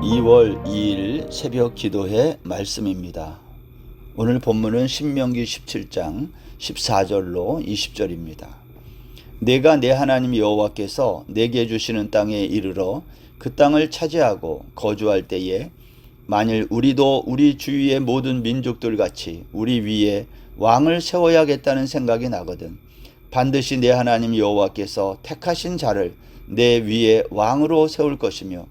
2월 2일 새벽 기도회 말씀입니다. 오늘 본문은 신명기 17장 14절로 20절입니다. 내가 내 하나님 여호와께서 내게 주시는 땅에 이르러 그 땅을 차지하고 거주할 때에 만일 우리도 우리 주위의 모든 민족들 같이 우리 위에 왕을 세워야겠다는 생각이 나거든 반드시 내 하나님 여호와께서 택하신 자를 내 위에 왕으로 세울 것이며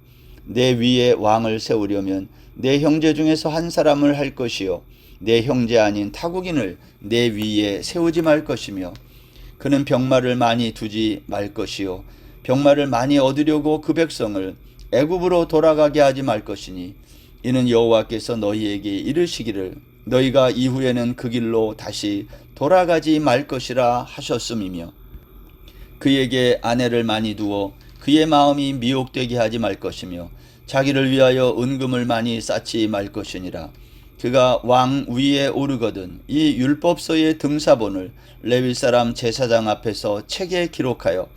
내 위에 왕을 세우려면 내 형제 중에서 한 사람을 할 것이요 내 형제 아닌 타국인을 내 위에 세우지 말 것이며 그는 병마를 많이 두지 말 것이요 병마를 많이 얻으려고 그 백성을 애굽으로 돌아가게 하지 말 것이니 이는 여호와께서 너희에게 이르시기를 너희가 이후에는 그 길로 다시 돌아가지 말 것이라 하셨음이며 그에게 아내를 많이 두어 그의 마음이 미혹되게 하지 말 것이며 자기를 위하여 은금을 많이 쌓지 말 것이니라. 그가 왕 위에 오르거든 이 율법서의 등사본을 레위 사람 제사장 앞에서 책에 기록하여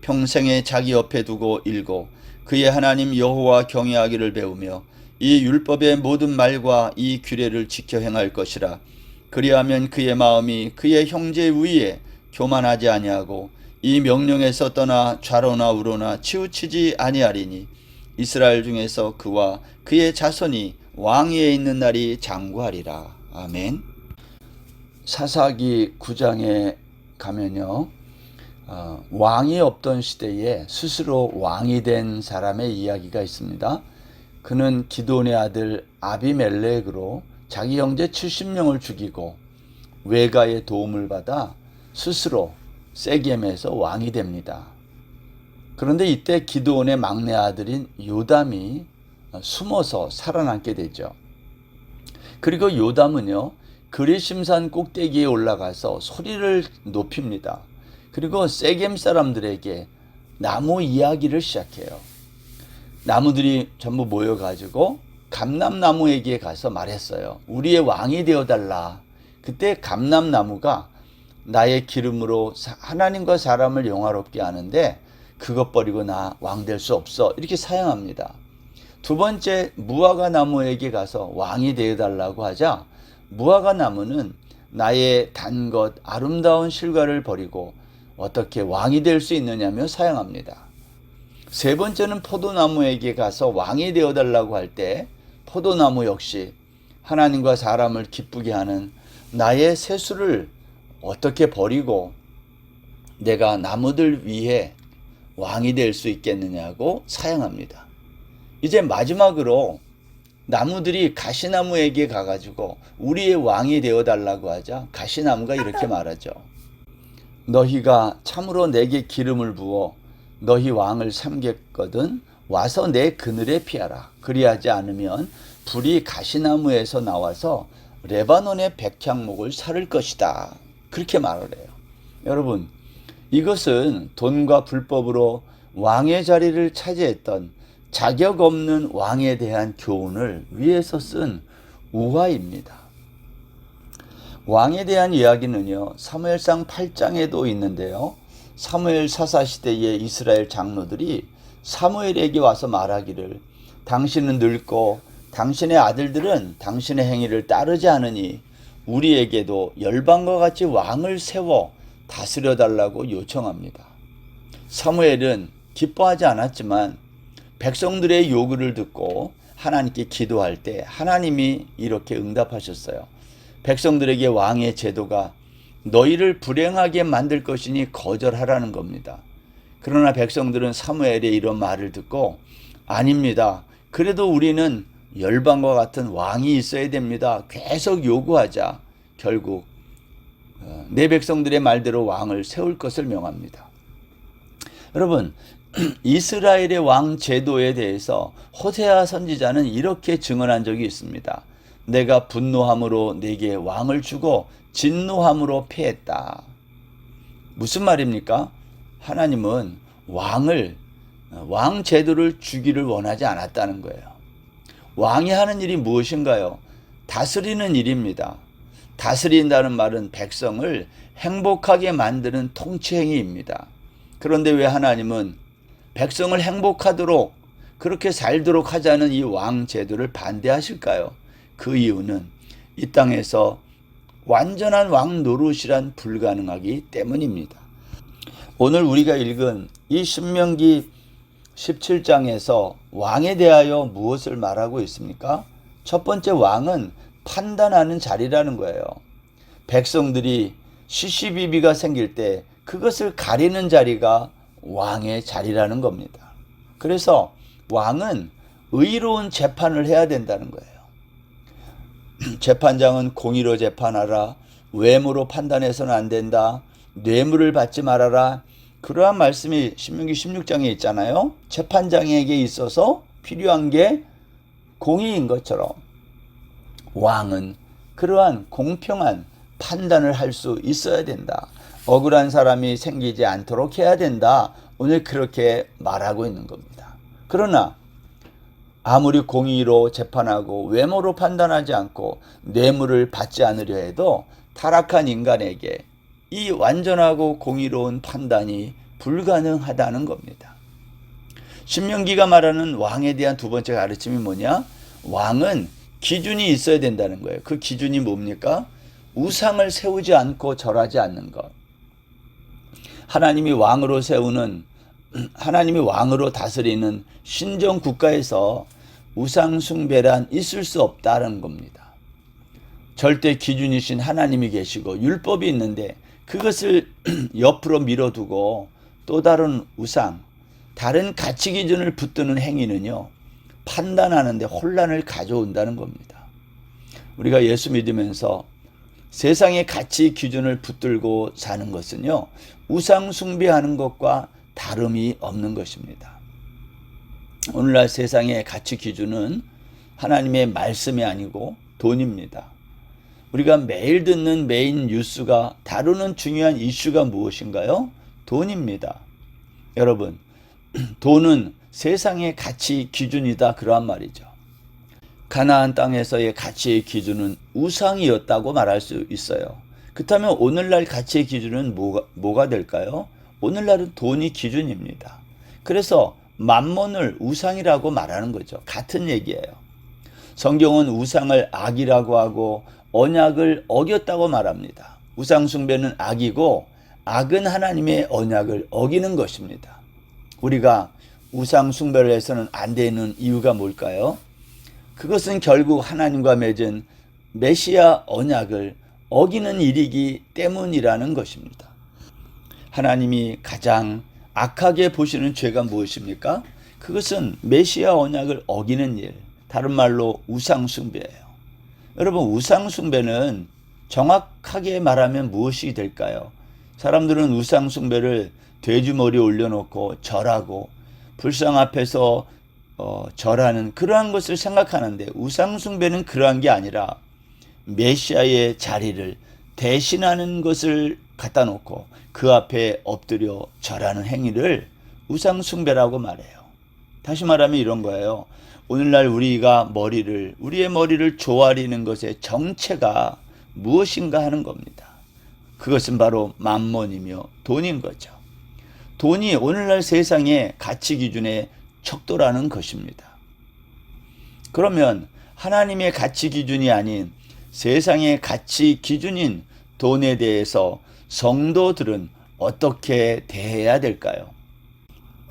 평생에 자기 옆에 두고 읽고 그의 하나님 여호와 경외하기를 배우며 이 율법의 모든 말과 이 규례를 지켜 행할 것이라. 그리하면 그의 마음이 그의 형제 위에 교만하지 아니하고 이 명령에서 떠나 좌로나 우로나 치우치지 아니하리니 이스라엘 중에서 그와 그의 자손이 왕위에 있는 날이 장구하리라. 아멘. 사사기 9장에 가면요 왕이 없던 시대에 스스로 왕이 된 사람의 이야기가 있습니다. 그는 기드온의 아들 아비멜렉으로 자기 형제 70명을 죽이고 외가의 도움을 받아 스스로 세겜에서 왕이 됩니다. 그런데 이때 기드온의 막내 아들인 요담이 숨어서 살아남게 되죠. 그리고 요담은요 그리심산 꼭대기에 올라가서 소리를 높입니다. 그리고 세겜 사람들에게 나무 이야기를 시작해요. 나무들이 전부 모여가지고 감람나무에게 가서 말했어요. 우리의 왕이 되어달라. 그때 감람나무가 나의 기름으로 하나님과 사람을 영화롭게 하는데 그것 버리고 나 왕 될 수 없어. 이렇게 사양합니다. 두 번째 무화과 나무에게 가서 왕이 되어달라고 하자 무화과 나무는 나의 단 것 아름다운 실과를 버리고 어떻게 왕이 될 수 있느냐며 사양합니다. 세 번째는 포도나무에게 가서 왕이 되어달라고 할 때 포도나무 역시 하나님과 사람을 기쁘게 하는 나의 세수를 어떻게 버리고 내가 나무들 위해 왕이 될 수 있겠느냐고 사양합니다. 이제 마지막으로 나무들이 가시나무에게 가가지고 우리의 왕이 되어달라고 하자 가시나무가 이렇게 말하죠. 너희가 참으로 내게 기름을 부어 너희 왕을 삼겠거든 와서 내 그늘에 피하라. 그리하지 않으면 불이 가시나무에서 나와서 레바논의 백향목을 사를 것이다. 그렇게 말을 해요. 여러분 이것은 돈과 불법으로 왕의 자리를 차지했던 자격 없는 왕에 대한 교훈을 위해서 쓴 우화입니다. 왕에 대한 이야기는요 사무엘상 8장에도 있는데요. 사무엘 사사 시대의 이스라엘 장로들이 사무엘에게 와서 말하기를 당신은 늙고 당신의 아들들은 당신의 행위를 따르지 않으니 우리에게도 열방과 같이 왕을 세워 다스려 달라고 요청합니다. 사무엘은 기뻐하지 않았지만 백성들의 요구를 듣고 하나님께 기도할 때 하나님이 이렇게 응답하셨어요. 백성들에게 왕의 제도가 너희를 불행하게 만들 것이니 거절하라는 겁니다. 그러나 백성들은 사무엘의 이런 말을 듣고 아닙니다. 그래도 우리는 열방과 같은 왕이 있어야 됩니다. 계속 요구하자 결국 내 백성들의 말대로 왕을 세울 것을 명합니다. 여러분 이스라엘의 왕 제도에 대해서 호세아 선지자는 이렇게 증언한 적이 있습니다. 내가 분노함으로 내게 왕을 주고 진노함으로 패했다. 무슨 말입니까? 하나님은 왕 제도를 주기를 원하지 않았다는 거예요. 왕이 하는 일이 무엇인가요? 다스리는 일입니다. 다스린다는 말은 백성을 행복하게 만드는 통치 행위입니다. 그런데 왜 하나님은 백성을 행복하도록 그렇게 살도록 하자는 이 왕 제도를 반대하실까요? 그 이유는 이 땅에서 완전한 왕 노릇이란 불가능하기 때문입니다. 오늘 우리가 읽은 이 신명기 17장에서 왕에 대하여 무엇을 말하고 있습니까? 첫 번째, 왕은 판단하는 자리라는 거예요. 백성들이 시시비비가 생길 때 그것을 가리는 자리가 왕의 자리라는 겁니다. 그래서 왕은 의로운 재판을 해야 된다는 거예요. 재판장은 공의로 재판하라, 외모로 판단해서는 안 된다, 뇌물을 받지 말아라, 그러한 말씀이 신명기 16장에 있잖아요. 재판장에게 있어서 필요한 게 공의인 것처럼 왕은 그러한 공평한 판단을 할 수 있어야 된다. 억울한 사람이 생기지 않도록 해야 된다. 오늘 그렇게 말하고 있는 겁니다. 그러나 아무리 공의로 재판하고 외모로 판단하지 않고 뇌물을 받지 않으려 해도 타락한 인간에게 이 완전하고 공의로운 판단이 불가능하다는 겁니다. 신명기가 말하는 왕에 대한 두 번째 가르침이 뭐냐? 왕은 기준이 있어야 된다는 거예요. 그 기준이 뭡니까? 우상을 세우지 않고 절하지 않는 것. 하나님이 왕으로 다스리는 신정 국가에서 우상 숭배란 있을 수 없다는 겁니다. 절대 기준이신 하나님이 계시고 율법이 있는데 그것을 옆으로 밀어두고 또 다른 우상, 다른 가치 기준을 붙드는 행위는요, 판단하는데 혼란을 가져온다는 겁니다. 우리가 예수 믿으면서 세상의 가치 기준을 붙들고 사는 것은요, 우상 숭배하는 것과 다름이 없는 것입니다. 오늘날 세상의 가치 기준은 하나님의 말씀이 아니고 돈입니다. 우리가 매일 듣는 메인 뉴스가 다루는 중요한 이슈가 무엇인가요? 돈입니다. 여러분, 돈은 세상의 가치 기준이다, 그러한 말이죠. 가나안 땅에서의 가치의 기준은 우상이었다고 말할 수 있어요. 그렇다면 오늘날 가치의 기준은 뭐가 될까요? 오늘날은 돈이 기준입니다. 그래서 만몬을 우상이라고 말하는 거죠. 같은 얘기예요. 성경은 우상을 악이라고 하고 언약을 어겼다고 말합니다. 우상 숭배는 악이고 악은 하나님의 언약을 어기는 것입니다. 우리가 우상 숭배를 해서는 안 되는 이유가 뭘까요? 그것은 결국 하나님과 맺은 메시아 언약을 어기는 일이기 때문이라는 것입니다. 하나님이 가장 악하게 보시는 죄가 무엇입니까? 그것은 메시아 언약을 어기는 일, 다른 말로 우상 숭배예요. 여러분, 우상 숭배는 정확하게 말하면 무엇이 될까요? 사람들은 우상 숭배를 돼지머리 올려놓고 절하고 불상 앞에서 절하는 그러한 것을 생각하는데, 우상 숭배는 그러한 게 아니라 메시아의 자리를 대신하는 것을 갖다 놓고 그 앞에 엎드려 절하는 행위를 우상 숭배라고 말해요. 다시 말하면 이런 거예요. 오늘날 우리의 머리를 조아리는 것의 정체가 무엇인가 하는 겁니다. 그것은 바로 만몬이며 돈인 거죠. 돈이 오늘날 세상의 가치 기준에 척도라는 것입니다. 그러면 하나님의 가치 기준이 아닌 세상의 가치 기준인 돈에 대해서 성도들은 어떻게 대해야 될까요?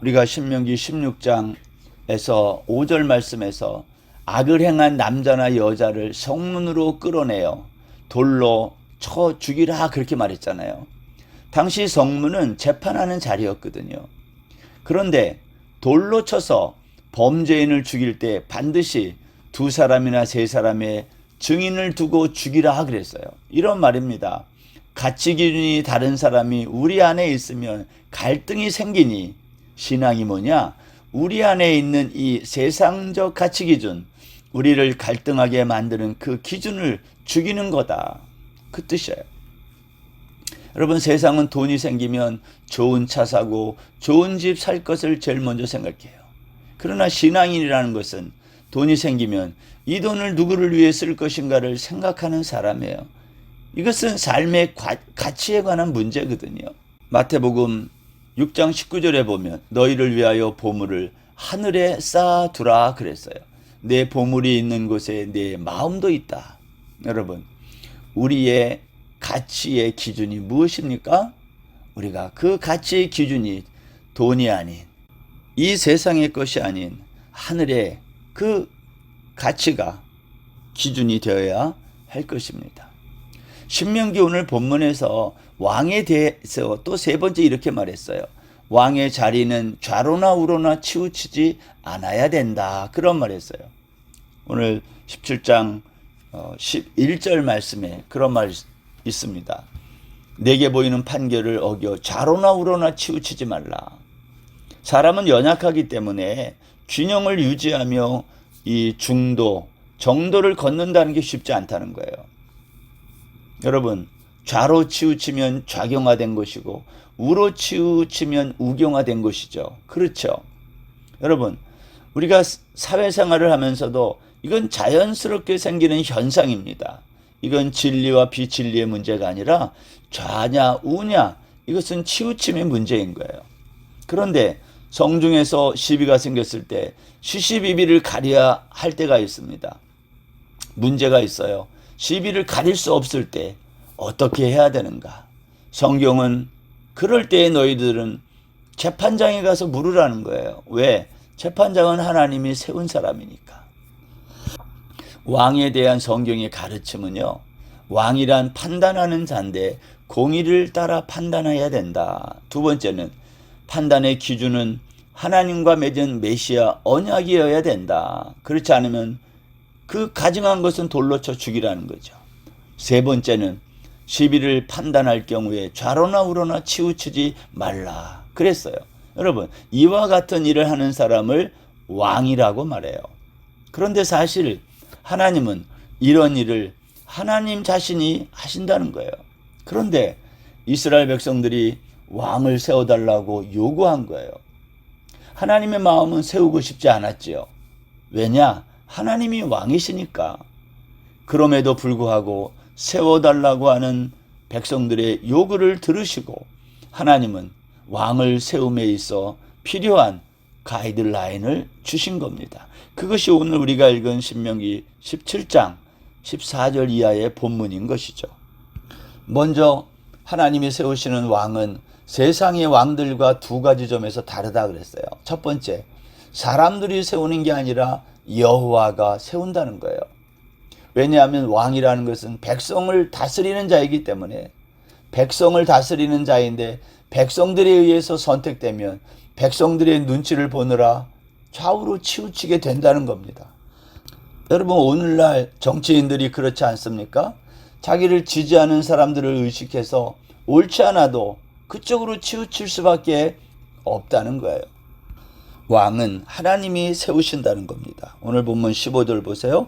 우리가 신명기 16장에서 5절 말씀에서 악을 행한 남자나 여자를 성문으로 끌어내어 돌로 쳐 죽이라 그렇게 말했잖아요. 당시 성문은 재판하는 자리였거든요. 그런데 돌로 쳐서 범죄인을 죽일 때 반드시 2사람이나 3사람의 증인을 두고 죽이라 그랬어요. 이런 말입니다. 가치 기준이 다른 사람이 우리 안에 있으면 갈등이 생기니, 신앙이 뭐냐? 우리 안에 있는 이 세상적 가치 기준, 우리를 갈등하게 만드는 그 기준을 죽이는 거다, 그 뜻이에요. 여러분, 세상은 돈이 생기면 좋은 차 사고 좋은 집 살 것을 제일 먼저 생각해요. 그러나 신앙인이라는 것은 돈이 생기면 이 돈을 누구를 위해 쓸 것인가를 생각하는 사람이에요. 이것은 삶의 가치에 관한 문제거든요. 마태복음 6장 19절에 보면 너희를 위하여 보물을 하늘에 쌓아두라 그랬어요. 내 보물이 있는 곳에 내 마음도 있다. 여러분, 우리의 가치의 기준이 무엇입니까? 우리가 그 가치의 기준이 돈이 아닌, 이 세상의 것이 아닌 하늘의 그 가치가 기준이 되어야 할 것입니다. 신명기 오늘 본문에서 왕에 대해서 또 세 번째 이렇게 말했어요. 왕의 자리는 좌로나 우로나 치우치지 않아야 된다. 그런 말했어요. 오늘 17장 11절 말씀에 그런 말 있습니다. 내게 보이는 판결을 어겨 좌로나 우로나 치우치지 말라. 사람은 연약하기 때문에 균형을 유지하며 이 중도, 정도를 걷는다는 게 쉽지 않다는 거예요. 여러분, 좌로 치우치면 좌경화된 것이고 우로 치우치면 우경화된 것이죠. 그렇죠. 여러분, 우리가 사회생활을 하면서도 이건 자연스럽게 생기는 현상입니다. 이건 진리와 비진리의 문제가 아니라 좌냐 우냐, 이것은 치우침의 문제인 거예요. 그런데 성중에서 시비가 생겼을 때 시시비비를 가려야 할 때가 있습니다. 문제가 있어요. 시비를 가릴 수 없을 때 어떻게 해야 되는가? 성경은 그럴 때에 너희들은 재판장에 가서 물으라는 거예요. 왜? 재판장은 하나님이 세운 사람이니까. 왕에 대한 성경의 가르침은요, 왕이란 판단하는 자인데 공의를 따라 판단해야 된다. 두 번째는 판단의 기준은 하나님과 맺은 메시아 언약이어야 된다. 그렇지 않으면 그 가증한 것은 돌로 쳐 죽이라는 거죠. 세 번째는 시비를 판단할 경우에 좌로나 우로나 치우치지 말라 그랬어요. 여러분, 이와 같은 일을 하는 사람을 왕이라고 말해요. 그런데 사실 하나님은 이런 일을 하나님 자신이 하신다는 거예요. 그런데 이스라엘 백성들이 왕을 세워달라고 요구한 거예요. 하나님의 마음은 세우고 싶지 않았지요. 왜냐? 하나님이 왕이시니까. 그럼에도 불구하고 세워달라고 하는 백성들의 요구를 들으시고 하나님은 왕을 세움에 있어 필요한 가이드라인을 주신 겁니다. 그것이 오늘 우리가 읽은 신명기 17장 14절 이하의 본문인 것이죠. 먼저 하나님이 세우시는 왕은 세상의 왕들과 두 가지 점에서 다르다 그랬어요. 첫 번째, 사람들이 세우는 게 아니라 여호와가 세운다는 거예요. 왜냐하면 왕이라는 것은 백성을 다스리는 자이기 때문에, 백성을 다스리는 자인데 백성들에 의해서 선택되면 백성들의 눈치를 보느라 좌우로 치우치게 된다는 겁니다. 여러분, 오늘날 정치인들이 그렇지 않습니까? 자기를 지지하는 사람들을 의식해서 옳지 않아도 그쪽으로 치우칠 수밖에 없다는 거예요. 왕은 하나님이 세우신다는 겁니다. 오늘 본문 15절 보세요.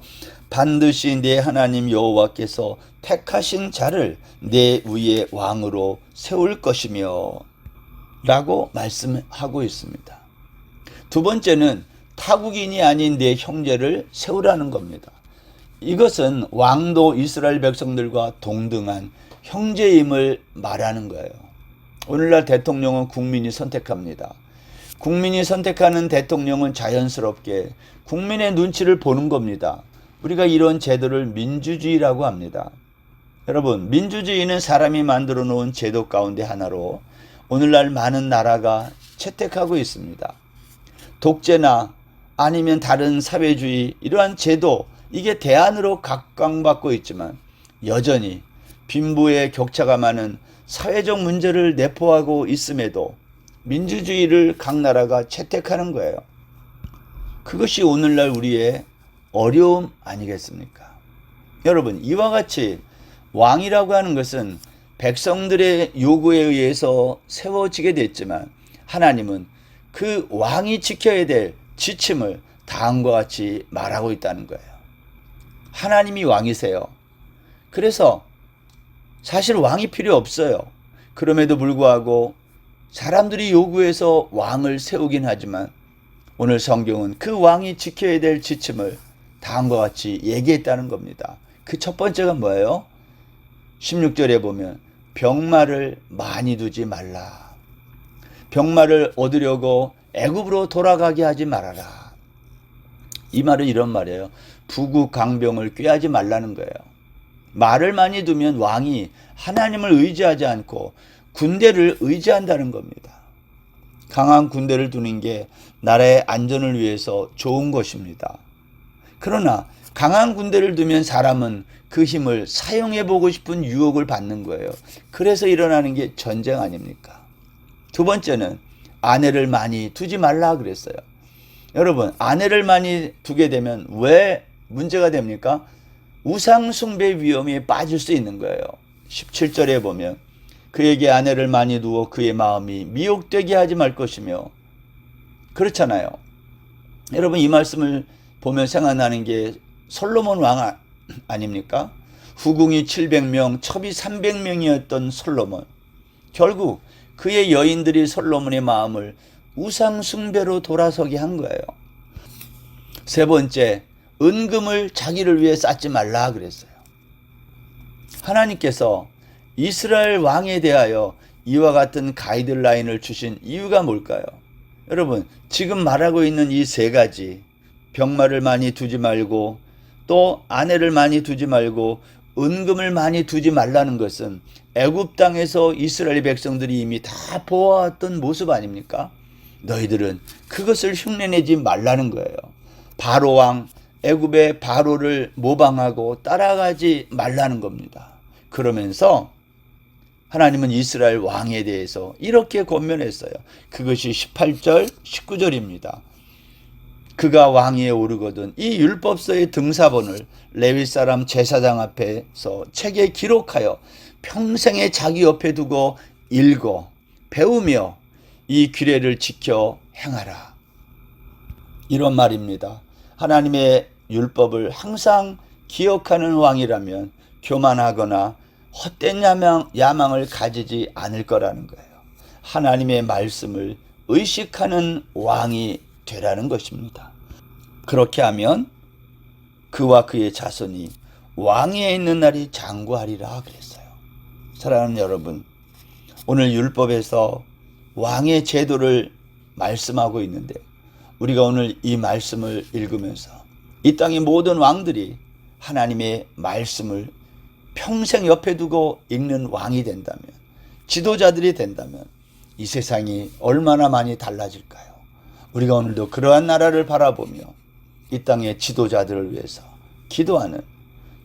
반드시 내 하나님 여호와께서 택하신 자를 내 위에 왕으로 세울 것이며 라고 말씀하고 있습니다. 두 번째는 타국인이 아닌 내 형제를 세우라는 겁니다. 이것은 왕도 이스라엘 백성들과 동등한 형제임을 말하는 거예요. 오늘날 대통령은 국민이 선택합니다. 국민이 선택하는 대통령은 자연스럽게 국민의 눈치를 보는 겁니다. 우리가 이런 제도를 민주주의라고 합니다. 여러분, 민주주의는 사람이 만들어 놓은 제도 가운데 하나로 오늘날 많은 나라가 채택하고 있습니다. 독재나 아니면 다른 사회주의, 이러한 제도, 이게 대안으로 각광받고 있지만 여전히 빈부의 격차가 많은 사회적 문제를 내포하고 있음에도 민주주의를 각 나라가 채택하는 거예요. 그것이 오늘날 우리의 어려움 아니겠습니까? 여러분, 이와 같이 왕이라고 하는 것은 백성들의 요구에 의해서 세워지게 됐지만 하나님은 그 왕이 지켜야 될 지침을 다음과 같이 말하고 있다는 거예요. 하나님이 왕이세요. 그래서 사실 왕이 필요 없어요. 그럼에도 불구하고 사람들이 요구해서 왕을 세우긴 하지만 오늘 성경은 그 왕이 지켜야 될 지침을 다음과 같이 얘기했다는 겁니다. 그 첫 번째가 뭐예요? 16절에 보면 병마를 많이 두지 말라. 병마를 얻으려고 애굽으로 돌아가게 하지 말아라. 이 말은 이런 말이에요. 부국 강병을 꾀하지 말라는 거예요. 말을 많이 두면 왕이 하나님을 의지하지 않고 군대를 의지한다는 겁니다. 강한 군대를 두는 게 나라의 안전을 위해서 좋은 것입니다. 그러나 강한 군대를 두면 사람은 그 힘을 사용해 보고 싶은 유혹을 받는 거예요. 그래서 일어나는 게 전쟁 아닙니까? 두 번째는 아내를 많이 두지 말라 그랬어요. 여러분, 아내를 많이 두게 되면 왜 문제가 됩니까? 우상 숭배 위험에 빠질 수 있는 거예요. 17절에 보면 그에게 아내를 많이 두어 그의 마음이 미혹되게 하지 말 것이며, 그렇잖아요. 여러분, 이 말씀을 보면 생각나는 게 솔로몬 왕 아닙니까? 후궁이 700명, 첩이 300명이었던 솔로몬. 결국 그의 여인들이 솔로몬의 마음을 우상 숭배로 돌아서게 한 거예요. 세 번째, 은금을 자기를 위해 쌓지 말라 그랬어요. 하나님께서 이스라엘 왕에 대하여 이와 같은 가이드라인을 주신 이유가 뭘까요? 여러분, 지금 말하고 있는 이 세 가지, 병마를 많이 두지 말고 또 아내를 많이 두지 말고 은금을 많이 두지 말라는 것은 애굽 땅에서 이스라엘 백성들이 이미 다 보아왔던 모습 아닙니까? 너희들은 그것을 흉내내지 말라는 거예요. 바로 왕, 애굽의 바로를 모방하고 따라가지 말라는 겁니다. 그러면서 하나님은 이스라엘 왕에 대해서 이렇게 권면했어요. 그것이 18절, 19절입니다. 그가 왕위에 오르거든 이 율법서의 등사본을 레위 사람 제사장 앞에서 책에 기록하여 평생에 자기 옆에 두고 읽어 배우며 이 규례를 지켜 행하라. 이런 말입니다. 하나님의 율법을 항상 기억하는 왕이라면 교만하거나 헛된 야망을 가지지 않을 거라는 거예요. 하나님의 말씀을 의식하는 왕이 되라는 것입니다. 그렇게 하면 그와 그의 자손이 왕위에 있는 날이 장구하리라 그랬어요. 사랑하는 여러분, 오늘 율법에서 왕의 제도를 말씀하고 있는데 우리가 오늘 이 말씀을 읽으면서 이 땅의 모든 왕들이 하나님의 말씀을 평생 옆에 두고 읽는 왕이 된다면, 지도자들이 된다면 이 세상이 얼마나 많이 달라질까요? 우리가 오늘도 그러한 나라를 바라보며 이 땅의 지도자들을 위해서 기도하는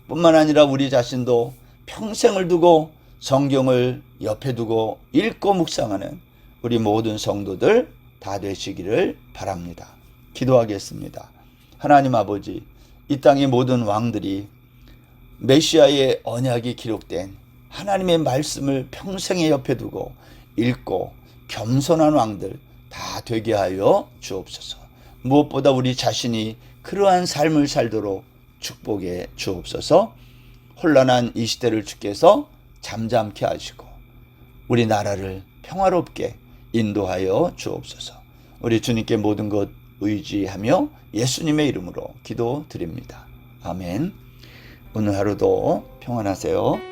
뿐만 아니라 우리 자신도 평생을 두고 성경을 옆에 두고 읽고 묵상하는 우리 모든 성도들 다 되시기를 바랍니다. 기도하겠습니다. 하나님 아버지, 이 땅의 모든 왕들이 메시아의 언약이 기록된 하나님의 말씀을 평생에 옆에 두고 읽고 겸손한 왕들 다 되게 하여 주옵소서. 무엇보다 우리 자신이 그러한 삶을 살도록 축복해 주옵소서. 혼란한 이 시대를 주께서 잠잠케 하시고 우리 나라를 평화롭게 인도하여 주옵소서. 우리 주님께 모든 것 의지하며 예수님의 이름으로 기도드립니다. 아멘. 오늘 하루도 평안하세요.